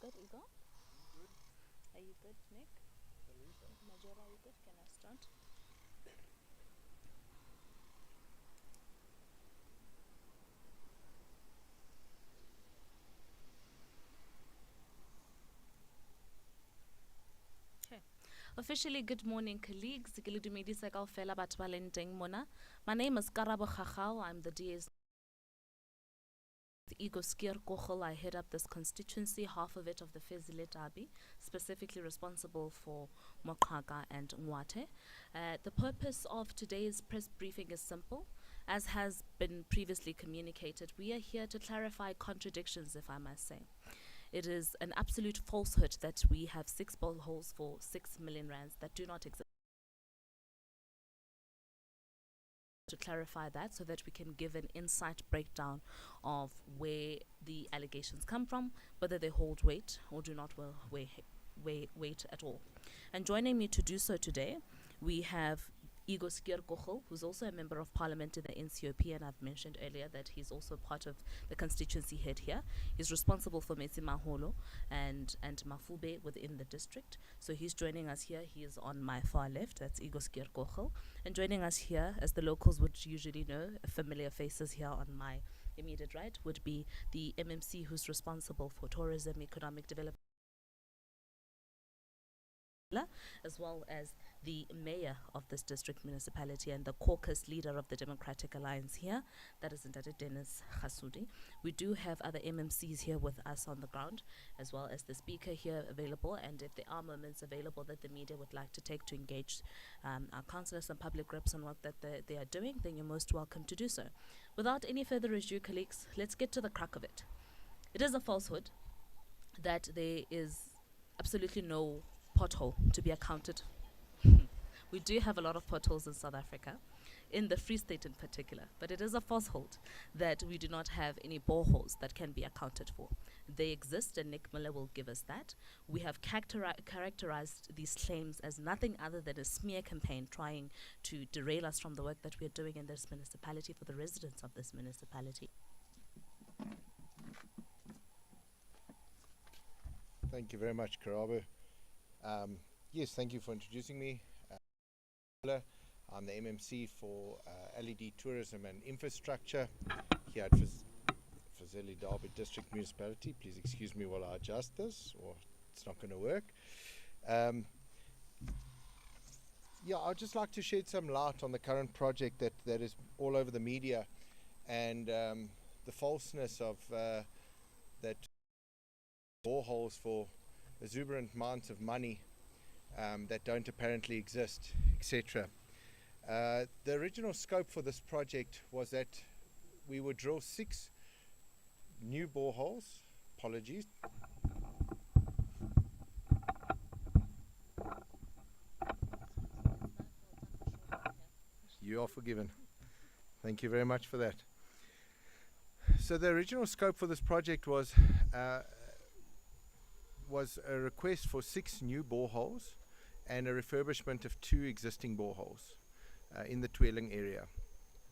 good, Igor? Are you good, Nick? Majora, are you good? Can I start? Okay. Officially, good morning, colleagues. My name is Karabo Khachau. I'm the DS Igor Skier Kochel. I head up this constituency, half of it of the Fezile Dabi, specifically responsible for Mokaga and Nwate. The purpose of today's press briefing is simple. As has been previously communicated, we are here to clarify contradictions, if I must say. It is an absolute falsehood that we have 6 boreholes for 6 million rands that do not exist. To clarify that so that we can give an insight breakdown of where the allegations come from, whether they hold weight or do not weigh weight at all. And joining me to do so today, we have Igor Skier Kochel, who's also a member of parliament in the NCOP, and I've mentioned earlier that he's also part of the constituency head here. He's responsible for Metsi Maholo and Mafube within the district. So he's joining us here. He is on my far left. That's Igor Skier Kochel. And joining us here, as the locals would usually know, familiar faces here on my immediate right, would be the MMC, who's responsible for tourism, economic development, as well as the mayor of this district municipality and the caucus leader of the Democratic Alliance here, that is Ndade Dennis Khasudi. We do have other MMCs here with us on the ground, as well as the speaker here available, and if there are moments available that the media would like to take to engage our councillors and public reps on what that they are doing, then you're most welcome to do so. Without any further ado, colleagues, let's get to the crux of it. It is a falsehood that there is absolutely no pothole to be accounted. We do have a lot of potholes in South Africa, in the Free State in particular, but it is a falsehood that we do not have any boreholes that can be accounted for. They exist, and Nick Miller will give us that. We have characterized these claims as nothing other than a smear campaign trying to derail us from the work that we are doing in this municipality for the residents of this municipality. Thank you very much, Karabo. Yes, thank you for introducing me. I'm the MMC for LED tourism and infrastructure here at Fezile Dabi District Municipality. Please excuse me while I adjust this, or it's not going to work. Yeah, I'd just like to shed some light on the current project that is all over the media, and the falseness of that boreholes for exuberant amounts of money that don't apparently exist, etc. The original scope for this project was that we would drill 6 new boreholes. Apologies. You are forgiven. Thank you very much for that. So the original scope for this project was a request for 6 new boreholes and a refurbishment of 2 existing boreholes in the Tweeling area.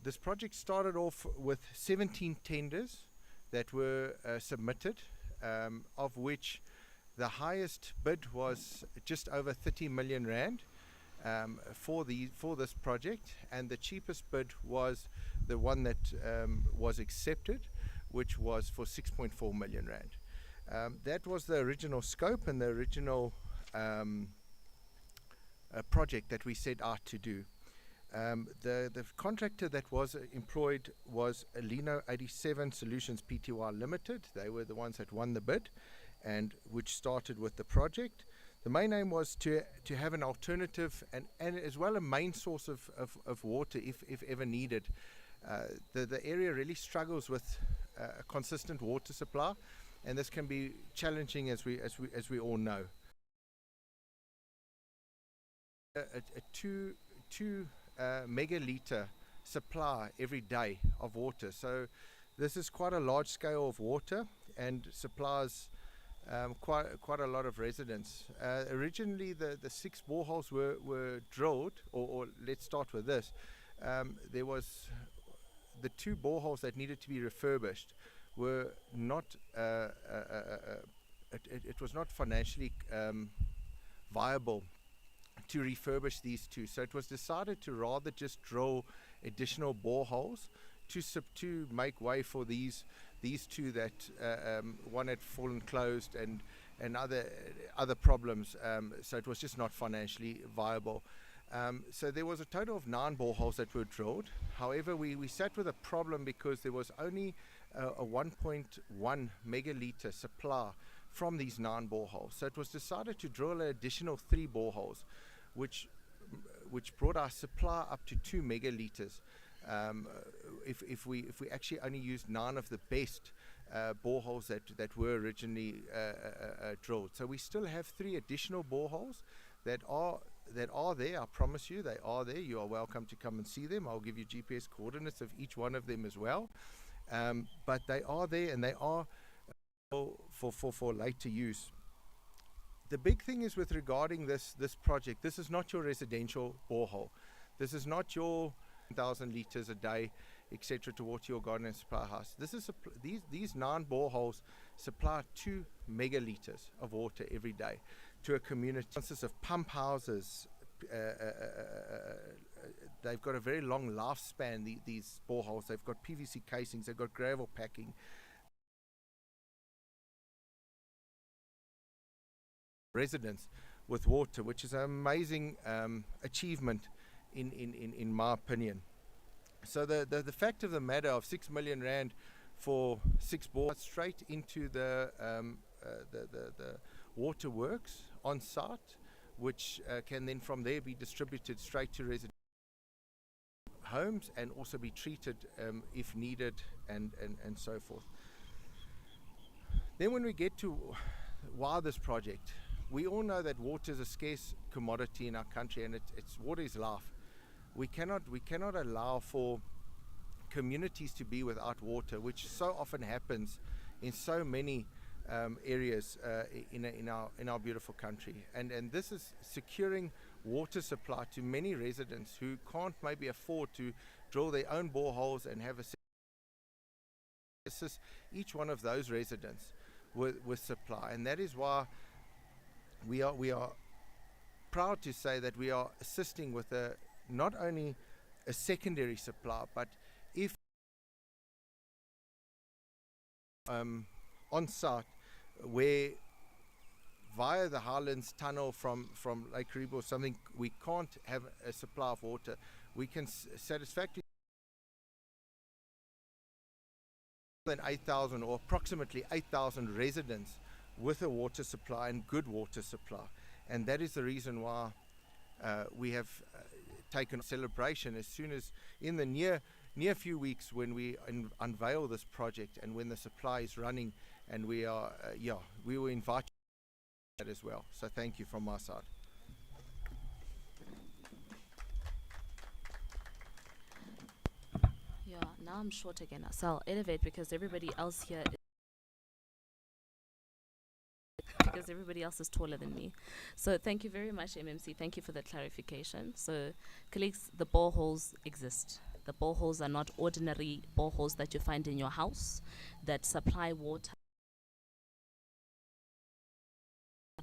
This project started off with 17 tenders that were submitted, of which the highest bid was just over 30 million rand for this project, and the cheapest bid was the one that was accepted, which was for 6.4 million rand. That was the original scope and the original project that we set out to do. The contractor that was employed was Alino 87 Solutions Pty Limited. They were the ones that won the bid, and which started with the project. The main aim was to have an alternative and as well a main source of water if ever needed. The area really struggles with a consistent water supply, and this can be challenging as we all know. A 2 megaliter supply every day of water, so this is quite a large scale of water and supplies quite a lot of residents. Originally the 6 boreholes were drilled, or let's start with this. There was the 2 boreholes that needed to be refurbished were not it was not financially viable to refurbish these two. So it was decided to rather just drill additional boreholes to make way for these two that one had fallen closed and other problems. So it was just not financially viable. So there was a total of 9 boreholes that were drilled. However, we sat with a problem because there was only a 1.1 megaliter supply from these 9 boreholes. So it was decided to drill an additional 3 boreholes, which brought our supply up to 2 megaliters. If we actually only used 9 of the best boreholes that were originally drilled. So we still have 3 additional boreholes that are there. I promise you, they are there. You are welcome to come and see them. I'll give you GPS coordinates of each one of them as well. But they are there, and they are for later use. The big thing is with regarding this project, this is not your residential borehole. This is not your 1,000 liters a day, etc., towards your garden and supply house. This is these 9 boreholes supply 2 megaliters of water every day to a community. It consists of pump houses. They've got a very long lifespan, these boreholes. They've got PVC casings, they've got gravel packing. Residents with water, which is an amazing achievement in my opinion. So the fact of the matter of 6 million rand for 6 boreholes straight into the water works on site, which can then from there be distributed straight to resident homes and also be treated if needed and so forth. Then when we get to why this project, we all know that water is a scarce commodity in our country, and it's water is life. We cannot allow for communities to be without water, which so often happens in so many areas in our beautiful country. And this is securing water supply to many residents who can't maybe afford to drill their own boreholes and have assist each one of those residents with supply. And that is why we are proud to say that we are assisting with not only a secondary supply, but if on site, where via the Highlands Tunnel from Lake Kariba or something, we can't have a supply of water, we can satisfactorily than 8,000 or approximately 8,000 residents with a water supply and good water supply. And that is the reason why we have taken celebration as soon as in the near few weeks when we unveil this project and when the supply is running, and we will invite you to that as well. So thank you from my side. Yeah, now I'm short again, so I'll elevate because everybody else here is taller than me. So thank you very much, MMC. Thank you for the clarification. So colleagues, the boreholes exist. The boreholes are not ordinary boreholes that you find in your house that supply water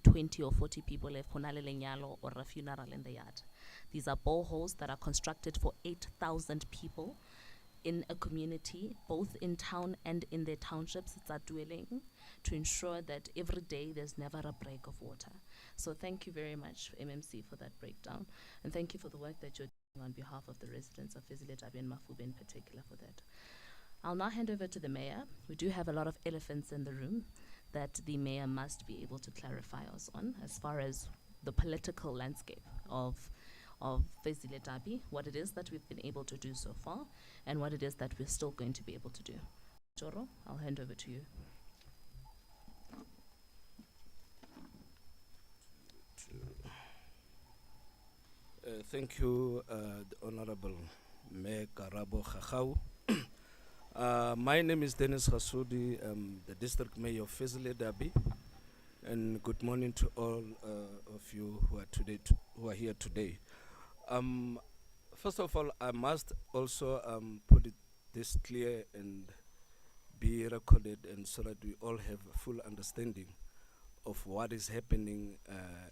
20 or 40 people if honale lenyalo or a funeral in the yard. These are boreholes that are constructed for 8,000 people in a community, both in town and in their townships. It's our dwelling to ensure that every day there's never a break of water. So thank you very much, MMC, for that breakdown. And thank you for the work that you're doing on behalf of the residents of Fezile Dabi and Mafube in particular for that. I'll now hand over to the mayor. We do have a lot of elephants in the room that the mayor must be able to clarify us on as far as the political landscape of Fezile Dabi, what it is that we've been able to do so far, and what it is that we're still going to be able to do. Joro, I'll hand over to you. Thank you, the Honorable Mayor Karabo Khachau. My name is Dennis Khasudi. I'm the District Mayor of Fezile Dabi, and good morning to all of you who are here today. First of all, I must also put this clear and be recorded, and so that we all have a full understanding of what is happening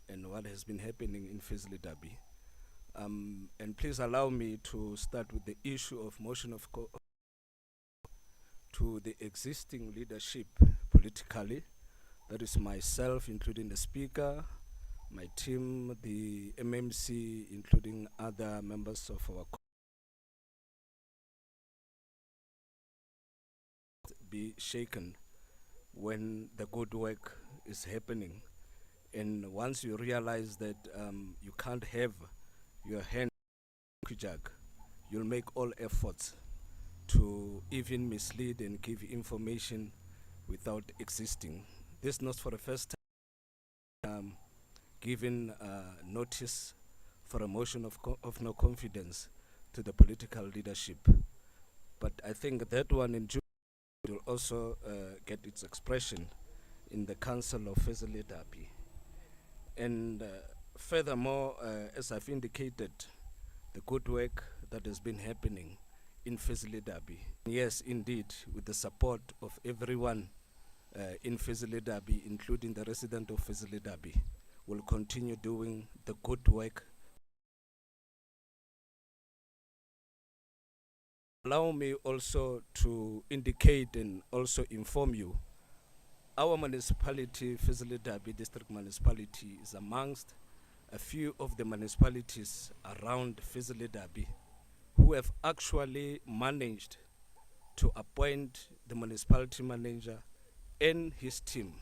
and what has been happening in Fezile Dabi. And please allow me to start with the issue of motion of to the existing leadership politically. That is myself, including the speaker, my team, the MMC, including other members of our be shaken when the good work is happening. And once you realize that you can't have your hand jug, you'll make all efforts to even mislead and give information without existing. This is not for the first time giving notice for a motion of no confidence to the political leadership. But I think that one in June will also get its expression in the Council of Fezile Dabi. And furthermore, as I've indicated, the good work that has been happening in Fezile Dabi. Yes, indeed, with the support of everyone in Fezile Dabi, including the resident of Fezile Dabi, will continue doing the good work. Allow me also to indicate and also inform you, our municipality, Fezile Dabi District Municipality, is amongst a few of the municipalities around Fezile Dabi who have actually managed to appoint the municipality manager and his team.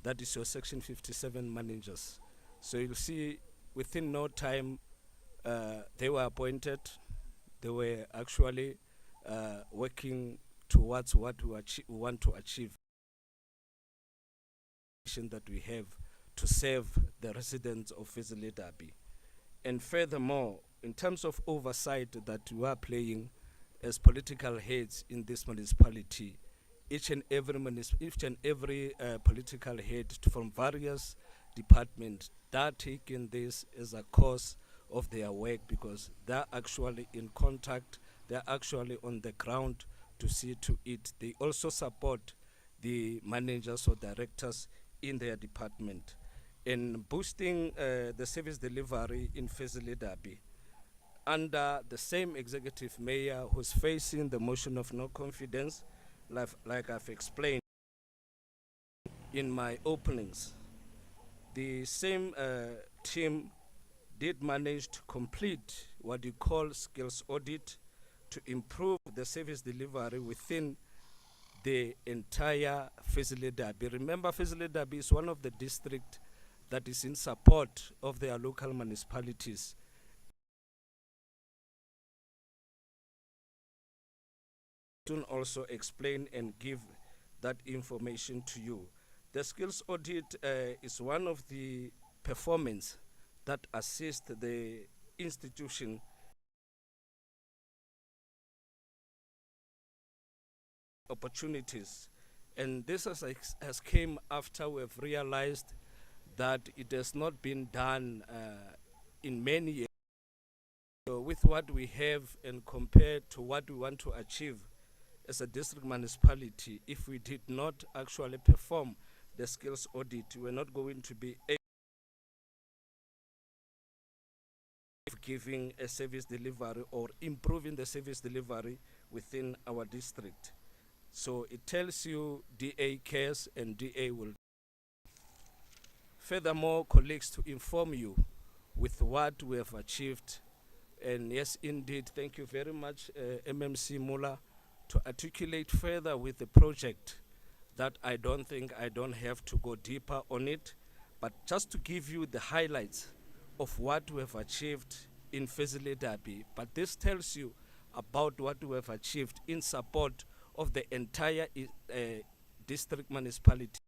That is your Section 57 managers. So you'll see within no time they were appointed. They were actually working towards what we want to achieve that we have to serve the residents of Fezile Dabi. And furthermore, in terms of oversight that we are playing as political heads in this municipality, each and every political head from various departments, they're taking this as a cause of their work because they're actually in contact, they're actually on the ground to see to it. They also support the managers or directors in their department. In boosting the service delivery in Fezile Dabi, under the same executive mayor who's facing the motion of no confidence, like I've explained in my openings, the same team did manage to complete what you call skills audit to improve the service delivery within the entire Fezile Dabi. Remember, Fezile Dabi is one of the districts that is in support of their local municipalities. To also explain and give that information to you. The skills audit is one of the performance that assist the institution opportunities, and this has came after we have realized that it has not been done in many years. So with what we have and compared to what we want to achieve as a district municipality, if we did not actually perform the skills audit, we're not going to be able to giving a service delivery or improving the service delivery within our district. So it tells you DA cares and DA will. Furthermore, colleagues, to inform you with what we have achieved, and yes, indeed, thank you very much, MMC Mula, to articulate further with the project that I don't have to go deeper on it, but just to give you the highlights of what we have achieved in Fezile Dabi. But this tells you about what we have achieved in support of the entire district municipality.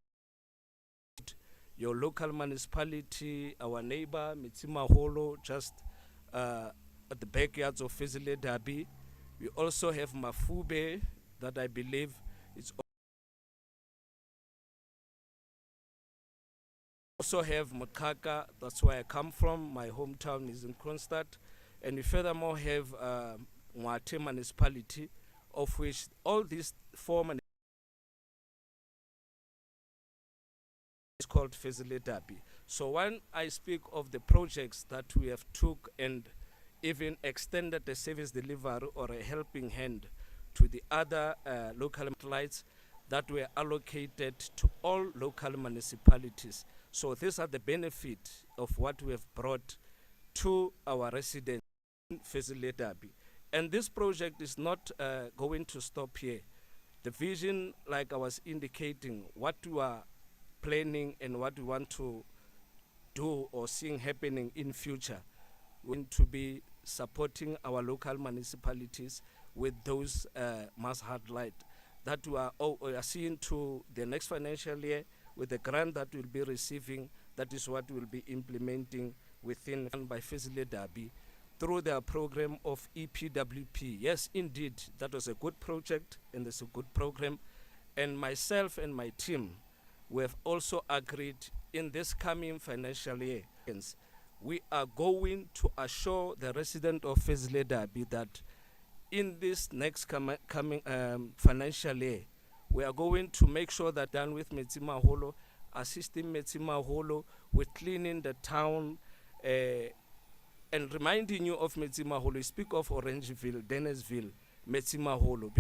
Your local municipality, our neighbor, Mitsimaholo, just at the backyards of Fezile Dabi. We also have Mafube, that I believe is also have Mokaka, that's where I come from. My hometown is in Kronstadt. And we furthermore have Mwate municipality, of which all these four It's called Fezile Dabi. So when I speak of the projects that we have took and even extended the service delivery or a helping hand to the other local lights that were allocated to all local municipalities. So these are the benefit of what we have brought to our residents in Fezile Dabi. And this project is not going to stop here. The vision, like I was indicating, what we are planning and what we want to do or seeing happening in future, we want to be supporting our local municipalities with those mass hard light that we are seeing to the next financial year with the grant that we'll be receiving. That is what we'll be implementing within by Fezile Dabi through their program of EPWP. Yes, indeed, that was a good project and it's a good program. And myself and my team, we have also agreed in this coming financial year, we are going to assure the resident of Fezile Dabi that in this next coming financial year, we are going to make sure that done with Metsimaholo, assisting Metsimaholo with cleaning the town, and reminding you of Metsimaholo. You speak of Orangeville, Dennisville, Metsimaholo.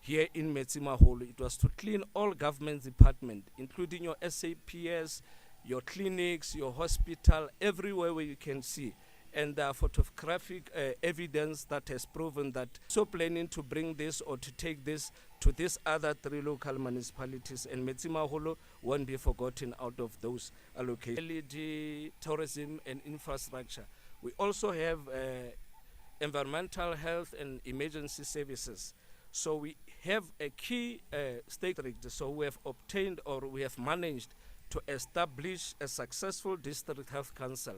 Here in Metsimaholo, it was to clean all government departments, including your SAPS, your clinics, your hospital, everywhere where you can see. And there are photographic evidence that has proven that. So planning to bring this or to take this to these other 3 local municipalities, and Metsimaholo won't be forgotten out of those allocations. LED, tourism and infrastructure. We also have environmental health and emergency services. So we have a key stakeholder. So we have obtained or we have managed to establish a successful district health council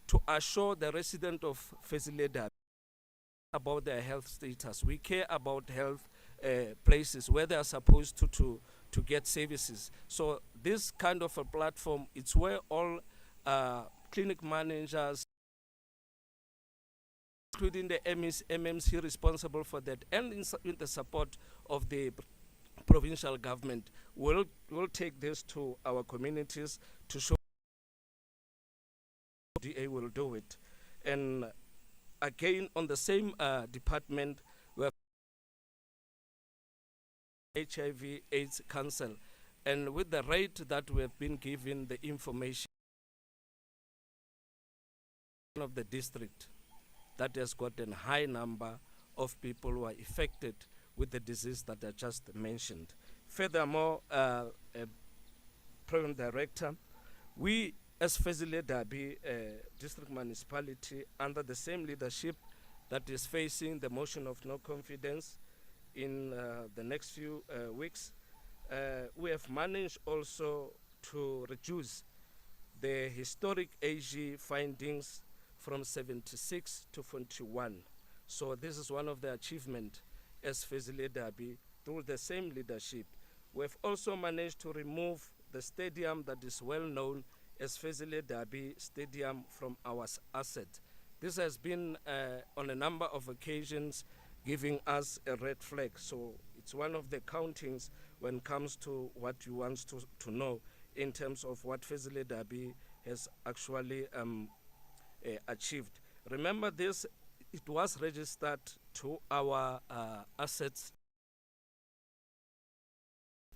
to assure the resident of Fezile Dabi about their health status. We care about health places where they are supposed to get services. So this kind of a platform, it's where all clinic managers, including the MMC responsible for that, and in the support of the provincial government, will take this to our communities to show DA will do it. And again, on the same department, we have HIV AIDS Council, and with the rate that we have been given the information of the district that has got a high number of people who are affected with the disease that I just mentioned. Furthermore, Program Director, we as Fezile Dabi District Municipality, under the same leadership that is facing the motion of no confidence in the next few weeks, we have managed also to reduce the historic AG findings from 76 to 41. So this is one of the achievements as Fezile Dabi through the same leadership. We have also managed to remove the stadium that is well known as Fezile Dabi Stadium from our asset. This has been on a number of occasions giving us a red flag. So it's one of the countings when it comes to what you want to know in terms of what Fezile Dabi has actually achieved. Remember this, it was registered to our assets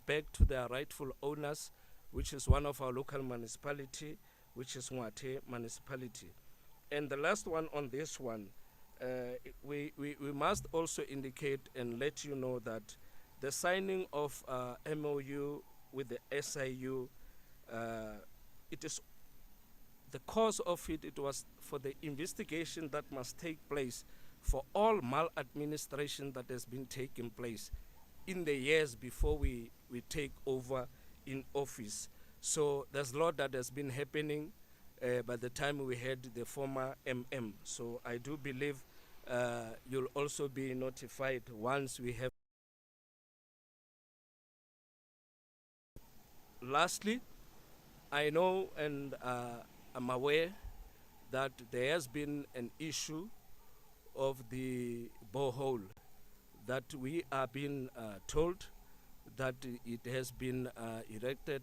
back to their rightful owners, which is one of our local municipality, which is Ngwate Municipality. And the last one on this one, we must also indicate and let you know that the signing of MOU with the SIU, it is the cause of it, it was for the investigation that must take place for all maladministration that has been taking place in the years before we take over in office. So there's a lot that has been happening by the time we had the former MM. So I do believe you'll also be notified once we have. Lastly, I know and I'm aware that there has been an issue of the borehole that we are being told that it has been erected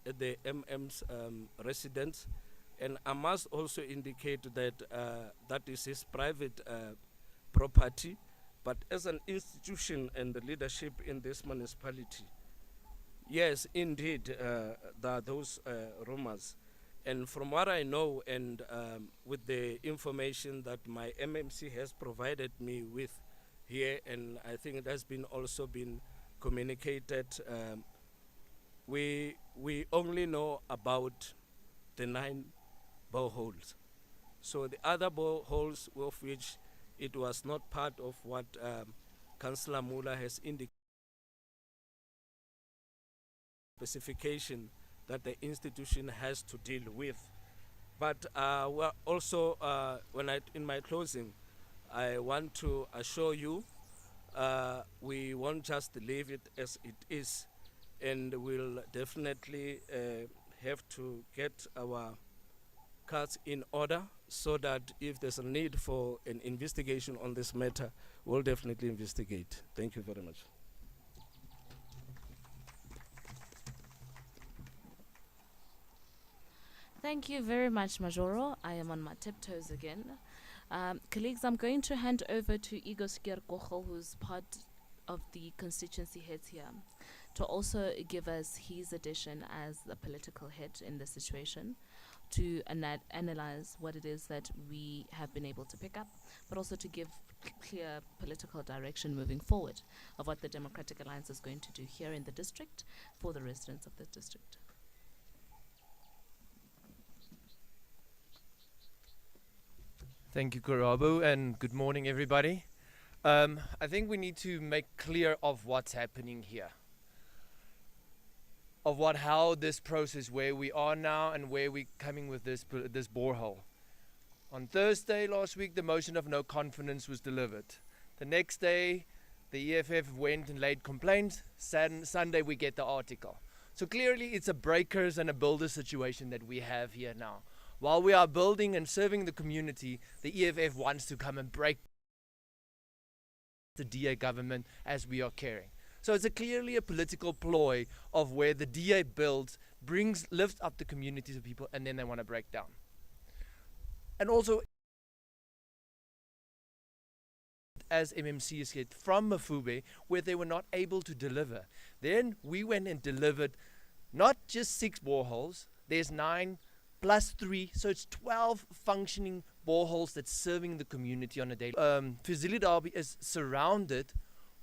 at the MM's residence. And I must also indicate that that is his private property, but as an institution and the leadership in this municipality, yes, indeed, there are those rumors. And from what I know, and with the information that my MMC has provided me with here, and I think it has been also been communicated, we only know about the 9 boreholes. So the other boreholes, of which it was not part of what Councillor Mula has indicated, specification that the institution has to deal with. But well, also, in my closing, I want to assure you, we won't just leave it as it is, and we'll definitely have to get our cards in order so that if there's a need for an investigation on this matter, we'll definitely investigate. Thank you very much. Thank you very much, Majoro. I am on my tiptoes again. Colleagues, I'm going to hand over to Igor Skierkochel, who's part of the constituency heads here, to also give us his addition as the political head in the situation, to analyze what it is that we have been able to pick up, but also to give clear political direction moving forward of what the Democratic Alliance is going to do here in the district for the residents of the district. Thank you, Karabo, and good morning, everybody. I think we need to make clear of what's happening here, of how this process, where we are now and where we're coming with this borehole. On Thursday last week, the motion of no confidence was delivered. The next day, the EFF went and laid complaints. Sunday, we get the article. So clearly, it's a breakers and a builder situation that we have here now. While we are building and serving the community, the EFF wants to come and break the DA government as we are caring. So it's clearly a political ploy of where the DA builds, lifts up the communities of people, and then they want to break down. And also, as MMC is hit from Mafube, where they were not able to deliver. Then we went and delivered not just 6 boreholes, there's 9 plus 3, so it's 12 functioning boreholes that's serving the community on a daily. Fezile Dabi is surrounded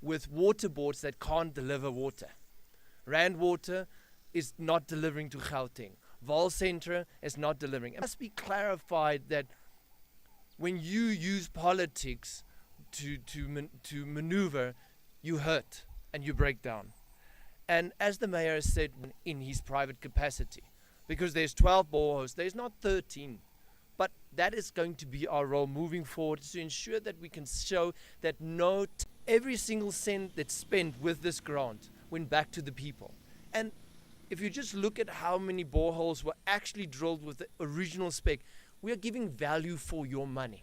with water boards that can't deliver water. Rand Water is not delivering to Gauteng. Val Centre is not delivering. It must be clarified that when you use politics to maneuver, you hurt and you break down. And as the mayor has said in his private capacity, because there's 12 boreholes, there's not 13. But that is going to be our role moving forward, to ensure that we can show that every single cent that's spent with this grant went back to the people. And if you just look at how many boreholes were actually drilled with the original spec, we are giving value for your money.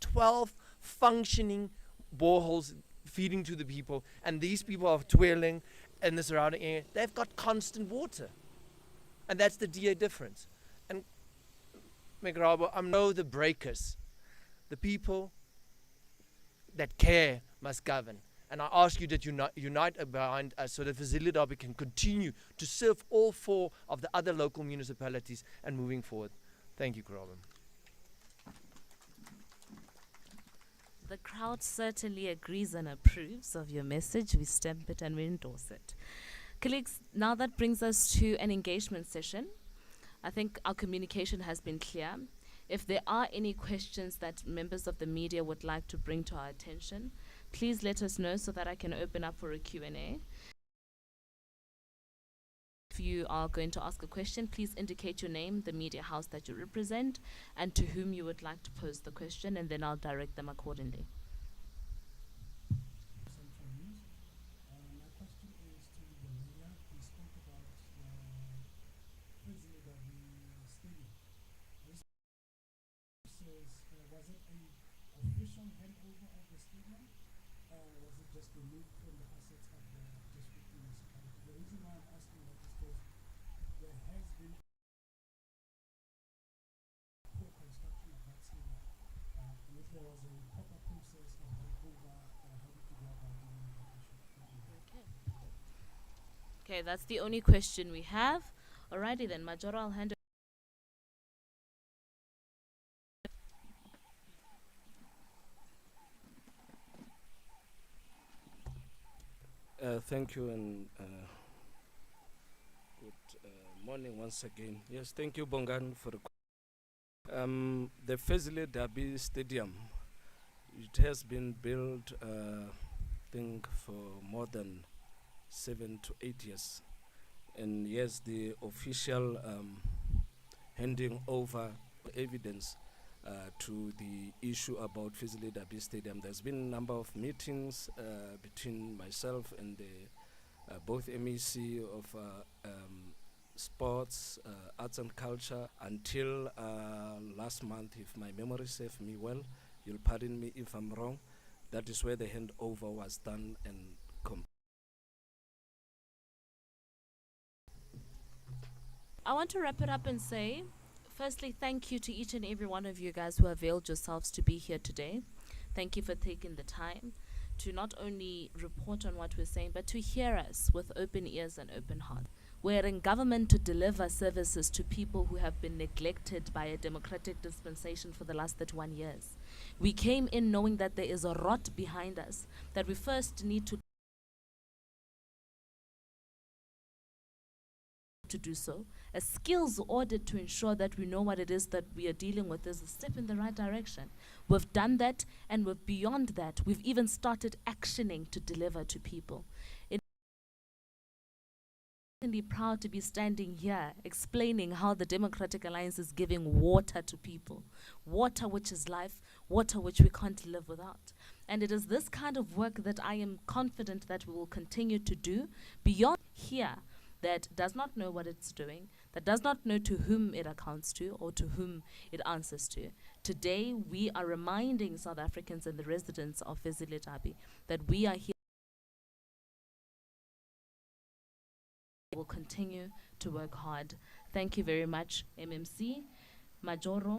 12 functioning boreholes feeding to the people, and these people are twirling in the surrounding area. They've got constant water, and that's the DA difference. And Megrabo, I know the breakers, the people that care must govern, and I ask you that unite behind us so that Fezile Dabi can continue to serve all 4 of the other local municipalities and moving forward. Thank you, Karabo. The crowd certainly agrees and approves of your message. We stamp it and we endorse it. Colleagues, now that brings us to an engagement session. I think our communication has been clear. If there are any questions that members of the media would like to bring to our attention, please let us know so that I can open up for a Q&A. If you are going to ask a question, please indicate your name, the media house that you represent, and to whom you would like to pose the question, and then I'll direct them accordingly. My question is to the mayor. He spoke about the Fezile Dabi stadium. This says, was it an official handover of the stadium, was it just removed from the assets of the district municipality? The reason why I'm asking that is because there has been poor construction of that stadium. And if there was a proper process of takeover, how did you go about dealing with that issue? Okay. Okay, that's the only question we have. Alrighty then, Majora, I'll hand Thank you and good morning once again. Yes, thank you, Bongan, for the Fezile Dabi Stadium. It has been built, I think, for more than 7 to 8 years. And yes, the official handing over evidence to the issue about Fezile Dabi Stadium. There's been a number of meetings between myself and the both MEC of sports, arts and culture until last month, if my memory serves me well. You'll pardon me if I'm wrong. That is where the handover was done and I want to wrap it up and say, firstly, thank you to each and every one of you guys who availed yourselves to be here today. Thank you for taking the time to not only report on what we're saying, but to hear us with open ears and open hearts. We're in government to deliver services to people who have been neglected by a democratic dispensation for the last 31 years. We came in knowing that there is a rot behind us, that we first need to do so. A skills audit to ensure that we know what it is that we are dealing with is a step in the right direction. We've done that, and we're beyond that. We've even started actioning to deliver to people. I'm proud to be standing here explaining how the Democratic Alliance is giving water to people. Water which is life, water which we can't live without. And it is this kind of work that I am confident that we will continue to do beyond here, that does not know what it's doing, that does not know to whom it accounts to or to whom it answers to. Today, we are reminding South Africans and the residents of Fezile Dabi that we are here. Will continue to work hard. Thank you very much, MMC, Majoro.